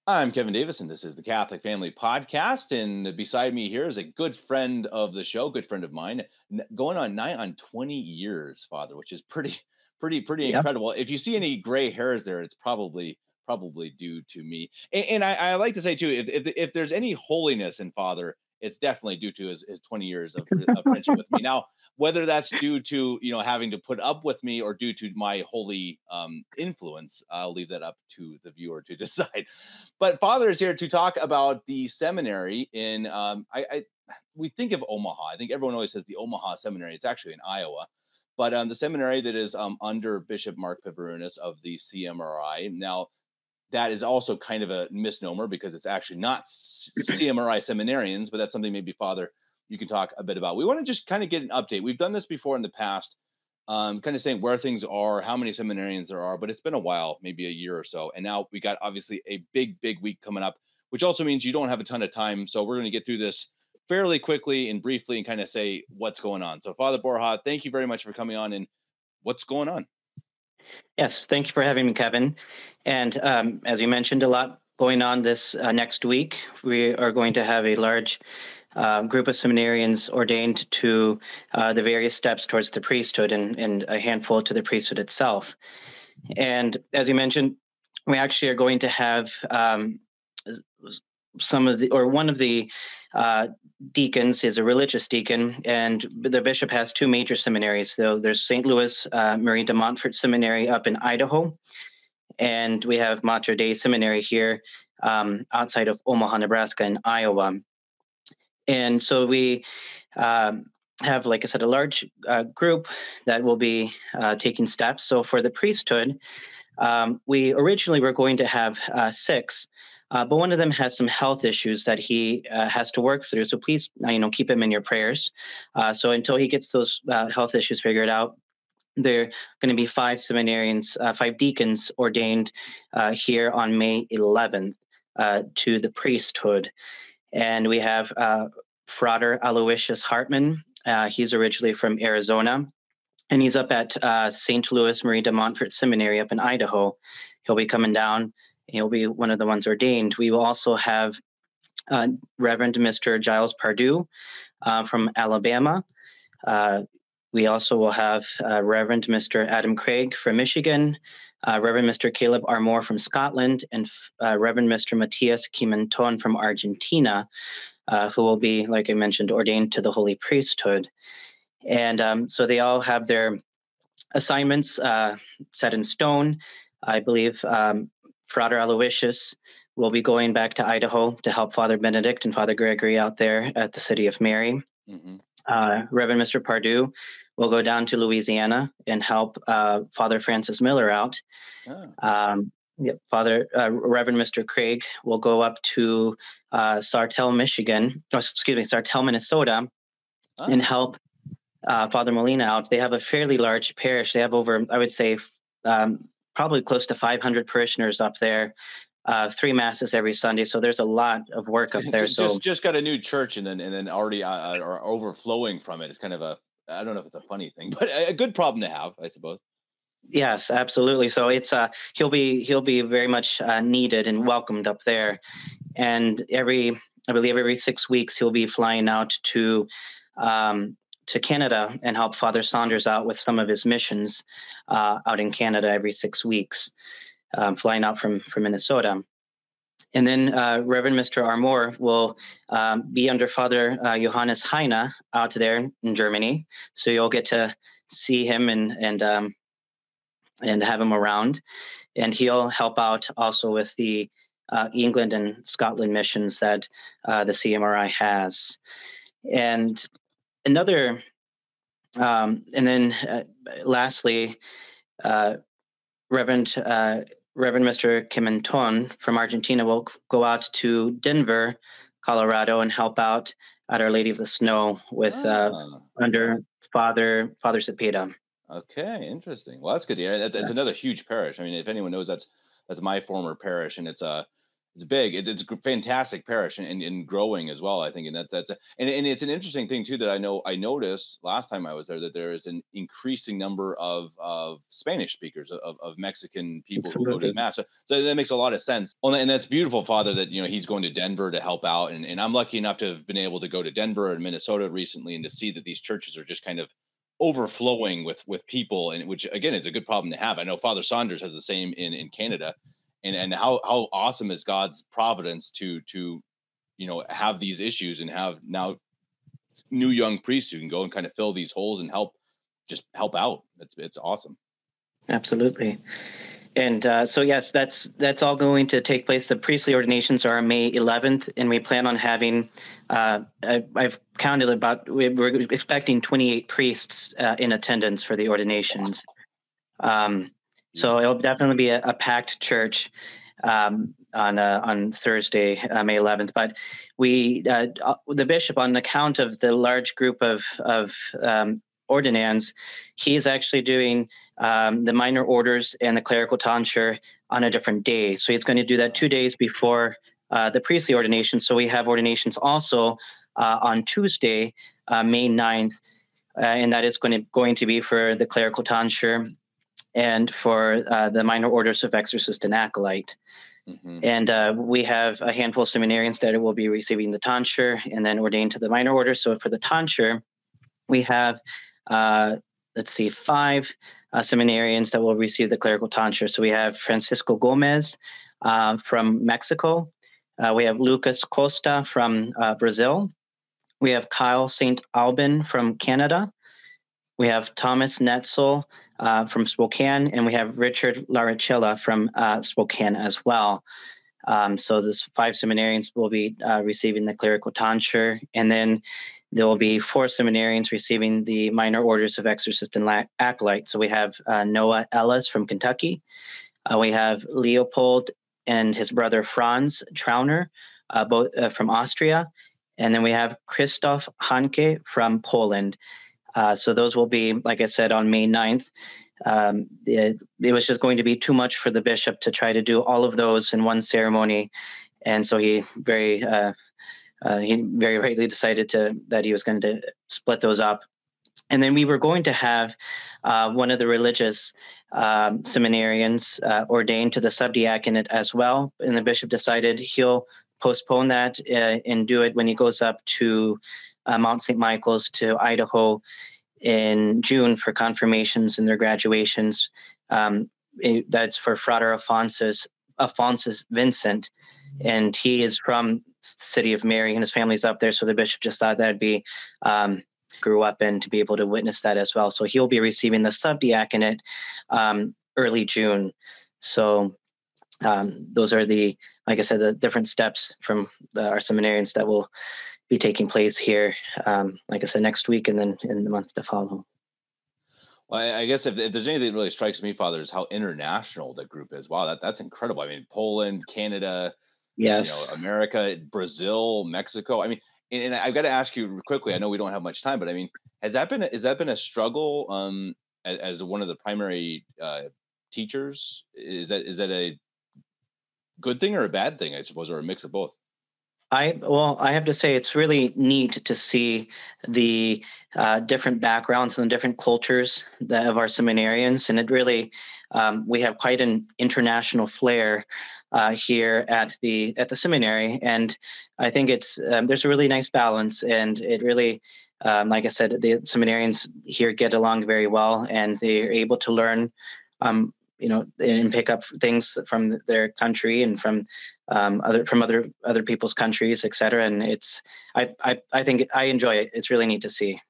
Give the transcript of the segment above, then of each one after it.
I'm Kevin Davis, and this is the Catholic Family Podcast. And beside me here is a good friend of the show, good friend of mine, going on nigh on 20 years, Father, which is pretty, pretty Yep. incredible. If you see any gray hairs there, it's probably due to me. And I like to say too, if there's any holiness in Father, it's definitely due to his 20 years of friendship with me. Now, whether that's due to having to put up with me or due to my holy influence, I'll leave that up to the viewer to decide. But Father is here to talk about the seminary in I we think of Omaha. I think everyone always says the Omaha Seminary. It's actually in Iowa. But the seminary that is under Bishop Mark Pivarunas of the CMRI. Now, that is also kind of a misnomer because it's actually not CMRI seminarians, but that's something maybe Father you can talk a bit about. We want to just kind of get an update. We've done this before in the past, kind of saying where things are, how many seminarians there are, but it's been a while, maybe a year or so. And now we got obviously a big week coming up, which also means you don't have a ton of time. So we're going to get through this fairly quickly and briefly and kind of say what's going on. So Father Borja, thank you very much for coming on and what's going on. Yes, thank you for having me, Kevin. And as you mentioned, a lot going on this next week. We are going to have a large group of seminarians ordained to the various steps towards the priesthood and a handful to the priesthood itself. And as you mentioned, we actually are going to have one of the deacons is a religious deacon, and the bishop has two major seminaries. So there's St. Louis Marie de Montfort Seminary up in Idaho, and we have Mater Dei Seminary here outside of Omaha, Nebraska, in Iowa. And so we have, like I said, a large group that will be taking steps. So for the priesthood, we originally were going to have six. But one of them has some health issues that he has to work through. So please, keep him in your prayers. So until he gets those health issues figured out, there are going to be five seminarians, five deacons ordained here on May 11th to the priesthood. And we have Frater Aloysius Hartman. He's originally from Arizona, and he's up at St. Louis Marie de Montfort Seminary up in Idaho. He'll be coming down. He'll be one of the ones ordained. We will also have Reverend Mr. Giles Pardue from Alabama. We also will have Reverend Mr. Adam Craig from Michigan, Reverend Mr. Caleb Armour from Scotland, and Reverend Mr. Matias Quimenton from Argentina, who will be, like I mentioned, ordained to the Holy Priesthood. And so they all have their assignments set in stone. I believe Frater Aloysius will be going back to Idaho to help Father Benedict and Father Gregory out there at the City of Mary. Mm-hmm. Reverend Mr. Pardue will go down to Louisiana and help Father Francis Miller out. Oh. Reverend Mr. Craig will go up to Sartell, Minnesota, and help Father Molina out. They have a fairly large parish. They have over, I would say, probably close to 500 parishioners up there. 3 masses every Sunday, so there's a lot of work up there. Just got a new church, and then already are overflowing from it. It's kind of I don't know if it's a funny thing, but a good problem to have, I suppose. Yes, absolutely. So it's he'll be very much needed and welcomed up there. And I believe every 6 weeks he'll be flying out to Canada and help Father Saunders out with some of his missions out in Canada every 6 weeks, flying out from Minnesota. And then Reverend Mr. Armour will be under Father Johannes Heine out there in Germany. So you'll get to see him and have him around. And he'll help out also with the England and Scotland missions that the CMRI has. And another, and then lastly, Reverend Mr. Quimenton from Argentina will go out to Denver, Colorado, and help out at Our Lady of the Snow with under Father Cepeda. Okay, interesting. Well, that's good to hear. That's another huge parish. I mean, if anyone knows, that's my former parish, and it's It's big. It's a fantastic parish and growing as well. I think, and and it's an interesting thing too that I noticed last time I was there that there is an increasing number of Spanish speakers of Mexican people who go to the Absolutely. mass. So that makes a lot of sense. Well, and that's beautiful, Father. That he's going to Denver to help out, and I'm lucky enough to have been able to go to Denver and Minnesota recently and to see that these churches are just kind of overflowing with people, and which again is a good problem to have. I know Father Saunders has the same in Canada, and how awesome is God's providence to have these issues and have now new young priests who can go and kind of fill these holes and help out. It's awesome. Absolutely. And so, yes, that's all going to take place. The priestly ordinations are on May 11th, and we plan on having, I've counted we're expecting 28 priests in attendance for the ordinations. So it'll definitely be a packed church on Thursday, May 11th. But the bishop, on account of the large group of ordinands, he is actually doing the minor orders and the clerical tonsure on a different day. So he's going to do that 2 days before the priestly ordination. So we have ordinations also on Tuesday, May 9th, and that is going to be for the clerical tonsure and for the minor orders of exorcist and acolyte. Mm-hmm. And we have a handful of seminarians that will be receiving the tonsure and then ordained to the minor order. So for the tonsure, we have, 5 seminarians that will receive the clerical tonsure. So we have Francisco Gomez from Mexico. We have Lucas Costa from Brazil. We have Kyle St. Alban from Canada. We have Thomas Netzel from Spokane, and we have Richard Laricella from Spokane as well. So this 5 seminarians will be receiving the clerical tonsure, and then there will be 4 seminarians receiving the minor orders of exorcist and acolyte. So we have Noah Ellis from Kentucky. We have Leopold and his brother Franz Trauner, both from Austria. And then we have Christoph Hanke from Poland. So those will be, like I said, on May 9th. It was just going to be too much for the bishop to try to do all of those in one ceremony. And so he very rightly decided that he was going to split those up. And then we were going to have one of the religious seminarians ordained to the subdiaconate as well. And the bishop decided he'll postpone that and do it when he goes up to Mount St. Michael's to Idaho in June for confirmations and their graduations. That's for Frater Alphonsus Vincent. And he is from the city of Mary, and his family's up there. So the bishop just thought that'd be grew up in to be able to witness that as well. So he'll be receiving the subdiaconate early June. So those are like I said, the different steps from our seminarians that will be taking place here, like I said, next week and then in the months to follow. Well, I guess if there's anything that really strikes me, Father, is how international the group is. Wow, that's incredible. I mean, Poland, Canada, yes, America, Brazil, Mexico. I mean, and I've got to ask you quickly. I know we don't have much time, but I mean, has that been a struggle as one of the primary teachers? Is that a good thing or a bad thing, I suppose, or a mix of both? I have to say it's really neat to see the different backgrounds and the different cultures of our seminarians, and it really we have quite an international flair here at the seminary, and I think it's there's a really nice balance, and it really, like I said, the seminarians here get along very well, and they're able to learn. And pick up things from their country and from other people's countries, et cetera. And I think I enjoy it. It's really neat to see.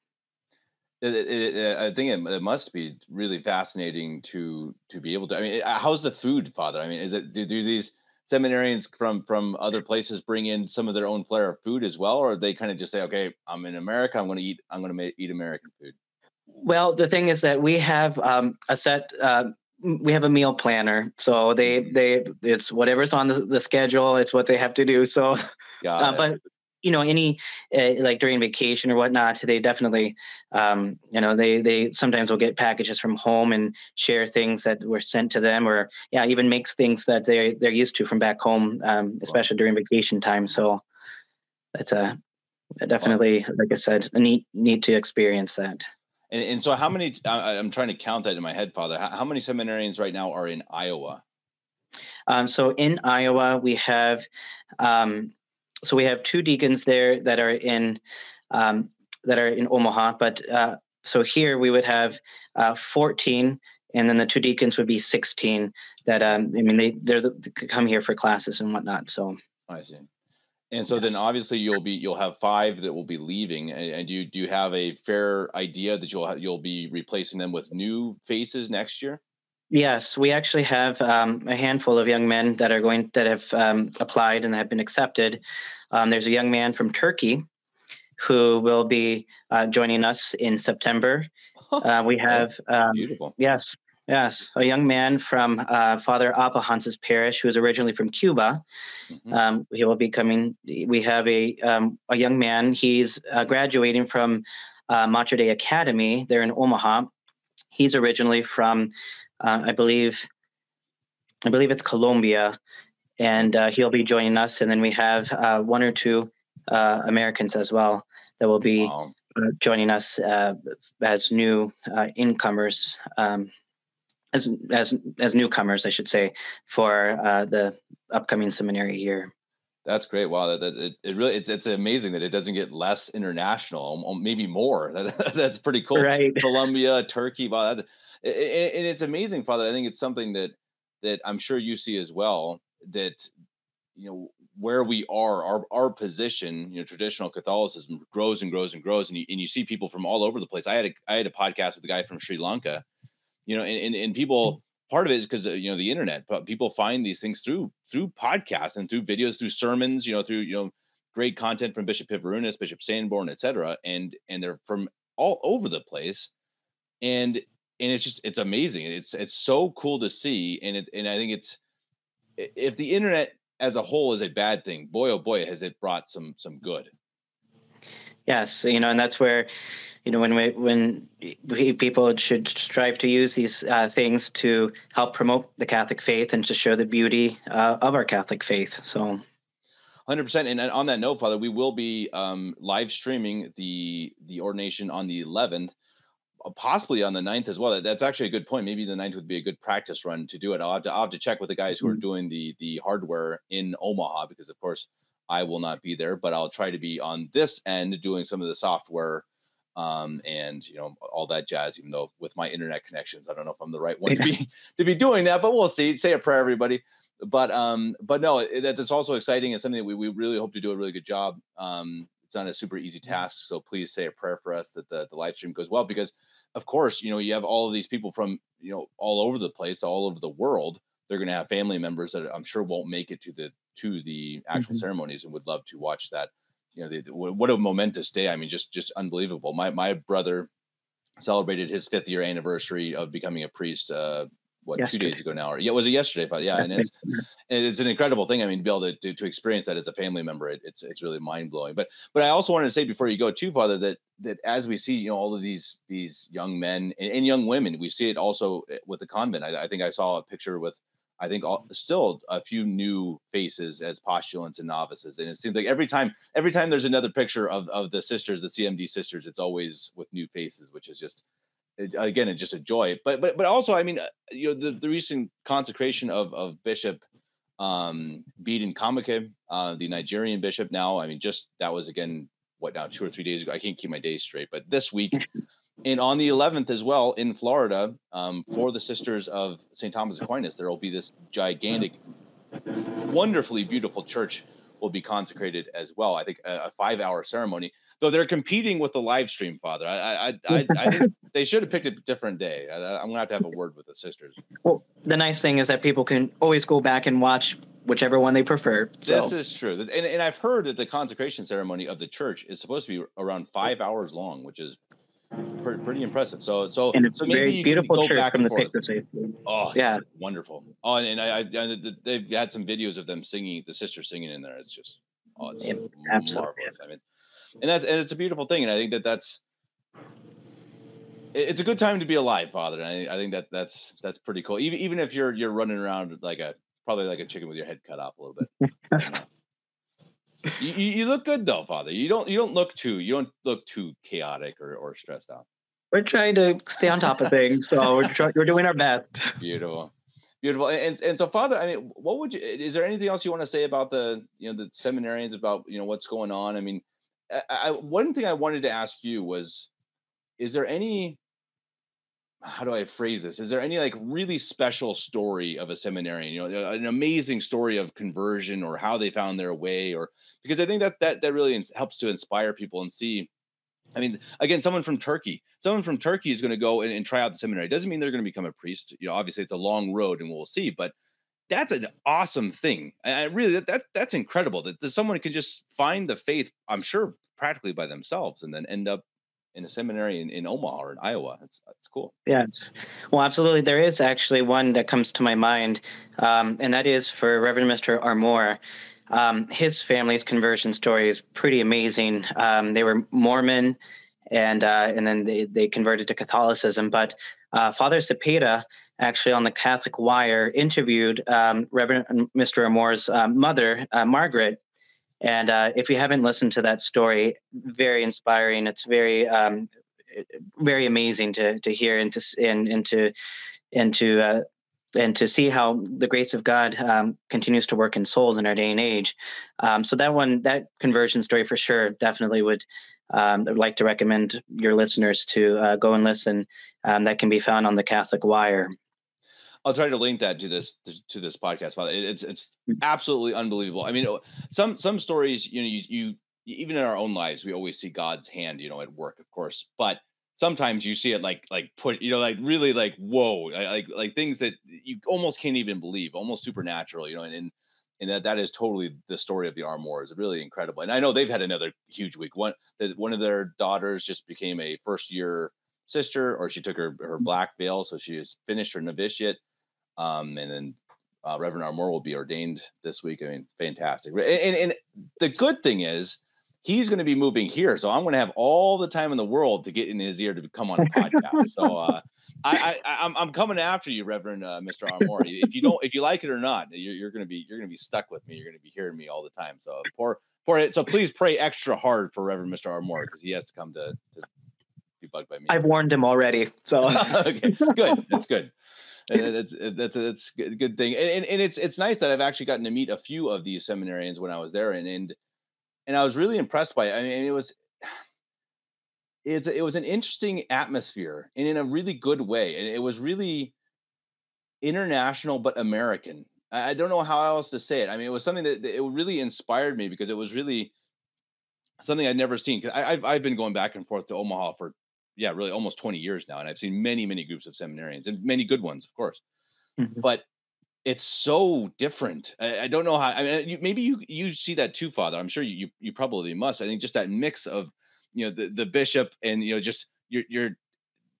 I think it must be really fascinating to be able to. I mean, how's the food, Father? I mean, do these seminarians from other places bring in some of their own flair of food as well, or they kind of just say, "Okay, I'm in America. I'm going to eat American food." Well, the thing is that we have a set. We have a meal planner, so it's whatever's on the schedule. It's what they have to do. So, but any like during vacation or whatnot, they definitely, they sometimes will get packages from home and share things that were sent to them, or even makes things that they're used to from back home, especially during vacation time. So that's definitely, like I said, a neat to experience that. And so how many, I'm trying to count that in my head, Father, how many seminarians right now are in Iowa? So in Iowa, we have we have two deacons there that are in Omaha. But so here we would have 14, and then the two deacons would be 16. That they come here for classes and whatnot. So I see. And so then obviously you'll have 5 that will be leaving. And do you have a fair idea that you'll be replacing them with new faces next year? Yes, we actually have a handful of young men that have applied and have been accepted. There's a young man from Turkey who will be joining us in September. We have beautiful. Yes, a young man from Father Apa Hans's parish, who is originally from Cuba. Mm-hmm. He will be coming. We have a young man. He's graduating from Mater Dei Academy there in Omaha. He's originally from I believe it's Colombia, and he'll be joining us. And then we have 1 or 2 Americans as well that will be joining us as new incomers, as newcomers, I should say, for the upcoming seminary year. That's great. Wow, it's amazing that it doesn't get less international, maybe more. That's pretty cool. Right. Colombia, Turkey. Wow, and it's amazing, Father. I think it's something that I'm sure you see as well. That where we are, our position, traditional Catholicism grows and grows and grows, and you see people from all over the place. I had a podcast with a guy from Sri Lanka, and people. Part of it is because the internet, but people find these things through podcasts and through videos, through sermons, through great content from Bishop Pivarunas, Bishop Sanborn, etc. And they're from all over the place, and it's amazing. It's so cool to see, and I think if the internet as a whole is a bad thing, boy oh boy has it brought some good. Yes, and that's where when people should strive to use these things to help promote the Catholic faith and to show the beauty of our Catholic faith. So 100%. And on that note, Father, we will be live streaming the ordination on the 11th, possibly on the 9th as well. That's actually a good point. Maybe the 9th would be a good practice run to do it. I'll have to check with the guys who are doing the hardware in Omaha, because of course I will not be there, but I'll try to be on this end doing some of the software and all that jazz, even though with my internet connections, I don't know if I'm the right one to be doing that, but we'll see. Say a prayer, everybody. But no, that's also exciting. It's something that we really hope to do a really good job. It's not a super easy task. So please say a prayer for us that the live stream goes well, because of course, you have all of these people from, all over the place, all over the world. They're going to have family members that I'm sure won't make it to the actual ceremonies and would love to watch that. What a momentous day. I mean, just unbelievable. My brother celebrated his 5th year anniversary of becoming a priest, yesterday. 2 days ago now, or was it yesterday? But and it's an incredible thing. I mean, to be able to experience that as a family member, it's really mind blowing. But I also wanted to say before you go too, Father, that as we see, all of these young men and young women, we see it also with the convent. I think I saw a picture with, still a few new faces as postulants and novices, and it seems like every time there's another picture of the sisters, the CMD sisters, it's always with new faces, which is just. Again, it's just a joy, but also, I mean, the recent consecration of Bishop Beden Kamake, the Nigerian bishop. Now, I mean, that was again 2 or 3 days ago. I can't keep my days straight, but this week, and on the 11th as well in Florida, for the Sisters of St. Thomas Aquinas, there will be this gigantic, wonderfully beautiful church will be consecrated as well. I think a 5-hour ceremony. Though they're competing with the live stream, Father. I think they should have picked a different day. I'm gonna have to have a word with the sisters. Well, the nice thing is that people can always go back and watch whichever one they prefer. So. This is true, and I've heard that the consecration ceremony of the church is supposed to be around 5 hours long, which is pretty impressive. So and it's maybe very beautiful church from the pictures. Oh yeah, wonderful. Oh, and they've had some videos of them singing, the sisters singing in there. It's just Oh, it's Yeah, absolutely. marvelous. I mean, and it's a beautiful thing, and I think that it's a good time to be alive, Father. And I think that that's pretty cool. Even if you're running around like a probably like a chicken with your head cut off a little bit. And, you look good though, Father. You don't look too chaotic or stressed out. We're trying to stay on top of things, so we're doing our best. Beautiful. Beautiful. And so, Father, I mean, what would you? Is there anything else you want to say about the seminarians, about what's going on? I mean, one thing I wanted to ask you was, is there any, how do I phrase this? Is there any like really special story of a seminarian? An amazing story of conversion or how they found their way, or because I think that really helps to inspire people and see. I mean, again, someone from Turkey is going to go and try out the seminary. It doesn't mean they're going to become a priest. Obviously, it's a long road, and we'll see. But that's an awesome thing. I really that's incredible that someone can just find the faith. I'm sure practically by themselves, and then end up in a seminary in Omaha or in Iowa. That's cool. Yes. Well, absolutely. There is actually one that comes to my mind, and that is for Reverend Mr. Armour. His family's conversion story is pretty amazing. They were Mormon, and then they converted to Catholicism. But Father Cepeda, actually on the Catholic Wire, interviewed Reverend Mr. Armour's mother, Margaret. And if you haven't listened to that story, very inspiring. It's very amazing to hear and to see how the grace of God continues to work in souls in our day and age. So that conversion story for sure, definitely would I'd like to recommend your listeners to go and listen. That can be found on the Catholic Wire. I'll try to link that to this podcast, Father. It's absolutely unbelievable. I mean, some stories, you even in our own lives, we always see God's hand, at work, of course, but sometimes you see it like put, like really like, whoa, like things that you almost can't even believe, almost supernatural, and that is totally the story of the Armours. Really incredible. And I know they've had another huge week. One of their daughters just became a first year sister, or she took her black veil, so she has finished her novitiate. And then Reverend Armour will be ordained this week. I mean, fantastic. And the good thing is he's going to be moving here, so I'm going to have all the time in the world to get in his ear to come on a podcast. So I'm coming after you, Reverend Mr. Armour. If you like it or not, you're going to be stuck with me. You're going to be hearing me all the time. So so please pray extra hard for Reverend Mr. Armour, because he has to come to be bugged by me. I've warned him already. So okay, good. That's good. And that's a good thing. And it's nice that I've actually gotten to meet a few of these seminarians when I was there, and I was really impressed by it. I mean, it was an interesting atmosphere, and in a really good way. And it was really international but American. I don't know how else to say it. I mean, it was something that it really inspired me, because it was really something I'd never seen. Because I've been going back and forth to Omaha for really almost 20 years now, and I've seen many groups of seminarians, and many good ones, of course. Mhm. But it's so different. I don't know how. I mean, maybe you see that too, Father. I'm sure you probably must. I think just that mix of the bishop, and just you're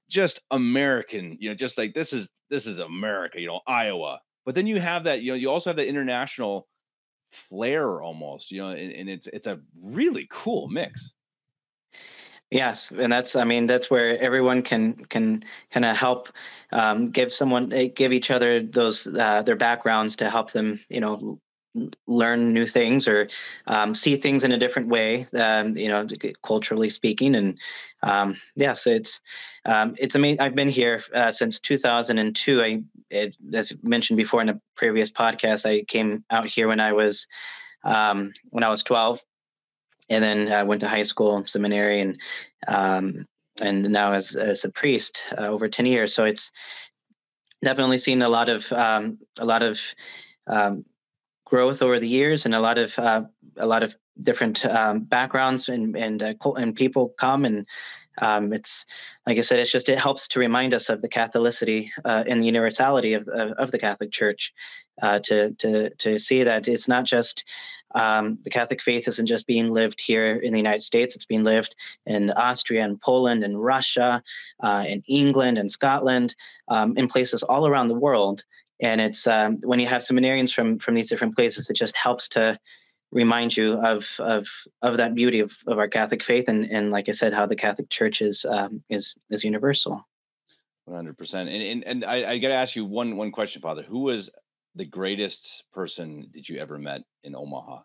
just American. Just like this is America. Iowa. But then you have that. You also have that international flair almost. And it's a really cool mix. Yes, and that's where everyone can kind of help give each other those their backgrounds to help them learn new things, or see things in a different way, culturally speaking. And yes, it's amazing. I've been here since 2002. As mentioned before in a previous podcast, I came out here when I was 12. And then I went to high school, seminary, and now as a priest over 10 years. So it's definitely seen a lot of growth over the years, and a lot of different backgrounds and people come, and it's like I said, it helps to remind us of the Catholicity and the universality of the Catholic Church, to see that it's not just the Catholic faith isn't just being lived here in the United States. It's being lived in Austria and Poland and Russia, and England and Scotland, in places all around the world. And it's when you have seminarians from these different places, it just helps to remind you of that beauty of our Catholic faith, and like I said, how the Catholic Church is universal. 100%. And I got to ask you one question, Father. Who was the greatest person that you ever met in Omaha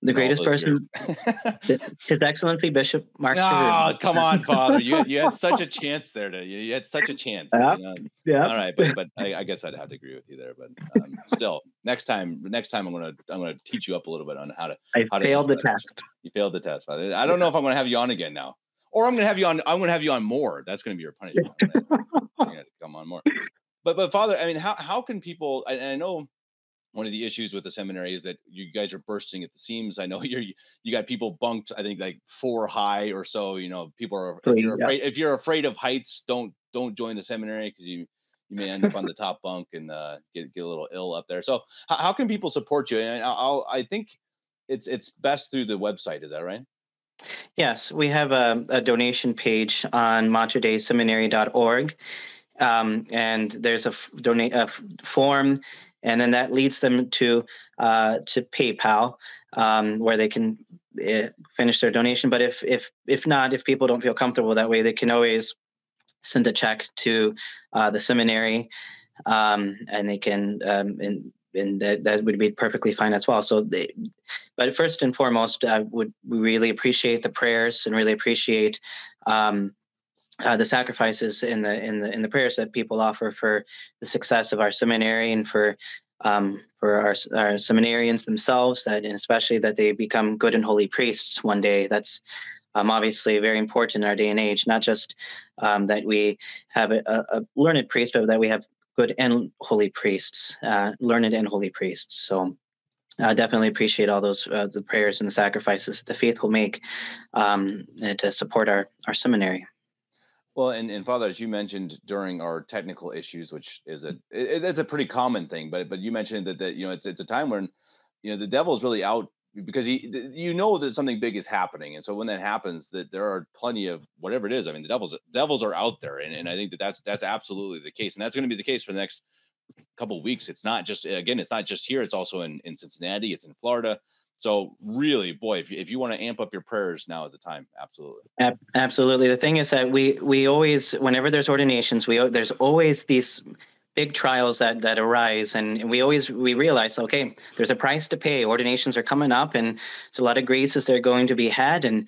The in all greatest those years? person, His Excellency Bishop Mark Oh, Derudis. come on, Father. You had such a chance there. You had such a chance. Yep, yep. All right, but I guess I'd have to agree with you there. But still, next time I'm gonna teach you up a little bit on I how to failed answer the that question. test. You failed the test, Father. I don't know Yeah. if I'm gonna have you on again now, or I'm gonna have you on more. That's gonna be your punishment. You're gonna come on more. But Father, I mean, how can people? And I know one of the issues with the seminary is that you guys are bursting at the seams. I know you got people bunked, I think like 4 high or so. People are, Yep. if you're afraid of heights, don't join the seminary because you may end up on the top bunk and get a little ill up there. So how can people support you? And I think it's best through the website. Is that right? Yes, we have a donation page on materdeiseminary.org, and there's donate form, and then that leads them to PayPal, where they can finish their donation. But if not, if people don't feel comfortable that way, they can always send a check to the seminary, and they can and that would be perfectly fine as well. But first and foremost, we really appreciate the prayers and really appreciate the sacrifices in the prayers that people offer for the success of our seminary, and for our seminarians themselves, that and especially that they become good and holy priests one day. That's obviously very important in our day and age. Not just that we have a learned priest, but that we have good and holy priests, learned and holy priests. So I definitely appreciate all those the prayers and the sacrifices that the faithful make, and to support our seminary. Well, and Father, as you mentioned during our technical issues, which is it's a pretty common thing, but you mentioned that it's a time when the devil is really out because you know that something big is happening, and so when that happens, that there are plenty of whatever it is. I mean, the devils are out there, and I think that's absolutely the case, and that's going to be the case for the next couple of weeks. It's not just here; it's also in Cincinnati, it's in Florida. So really, boy, if you want to amp up your prayers, now is the time. Absolutely. Absolutely. The thing is that we always, whenever there's ordinations, there's always these big trials that arise, and we realize, okay, there's a price to pay. Ordinations are coming up, and it's a lot of graces that are going to be had, and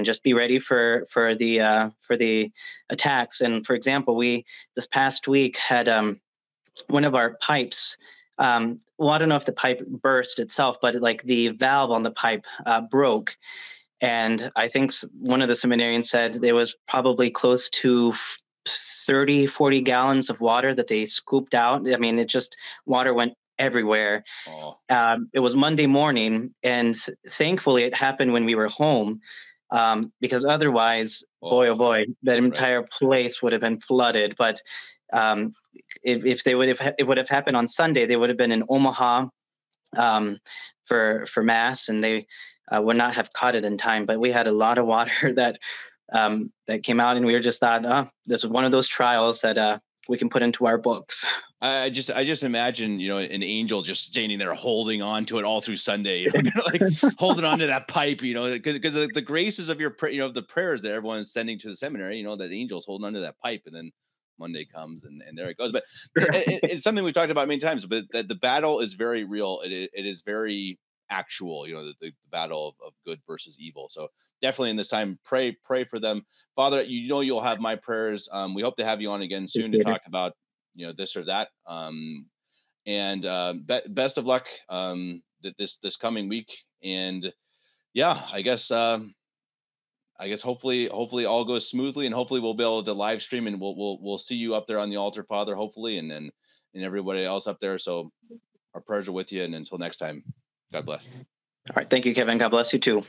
just be ready for the attacks. And for example, we this past week had one of our pipes. Well, I don't know if the pipe burst itself, but like the valve on the pipe broke. And I think one of the seminarians said there was probably close to 30, 40 gallons of water that they scooped out. I mean, water went everywhere. Oh, It was Monday morning, and thankfully it happened when we were home, because otherwise, boy, oh oh, boy, that right. entire place would have been flooded. But um, if it would have happened on Sunday, they would have been in Omaha, um, for mass, and they would not have caught it in time. But we had a lot of water that came out, and we were just thought, oh, this is one of those trials that we can put into our books. I just imagine, an angel just standing there holding on to it all through Sunday, like holding on to that pipe, because the graces of the prayers that everyone's sending to the seminary, that angel's holding onto that pipe, and then Monday comes and there it goes. But it's something we've talked about many times, but the battle is very real. It is very actual, the battle of good versus evil. So definitely in this time, pray for them. Father, you'll have my prayers. We hope to have you on again soon to talk about this or that, and best of luck this coming week. And yeah, I guess hopefully all goes smoothly, and hopefully we'll be able to live stream, and we'll see you up there on the altar, Father, hopefully, and everybody else up there. So our prayers are with you, and until next time, God bless. All right. Thank you, Kevin. God bless you too.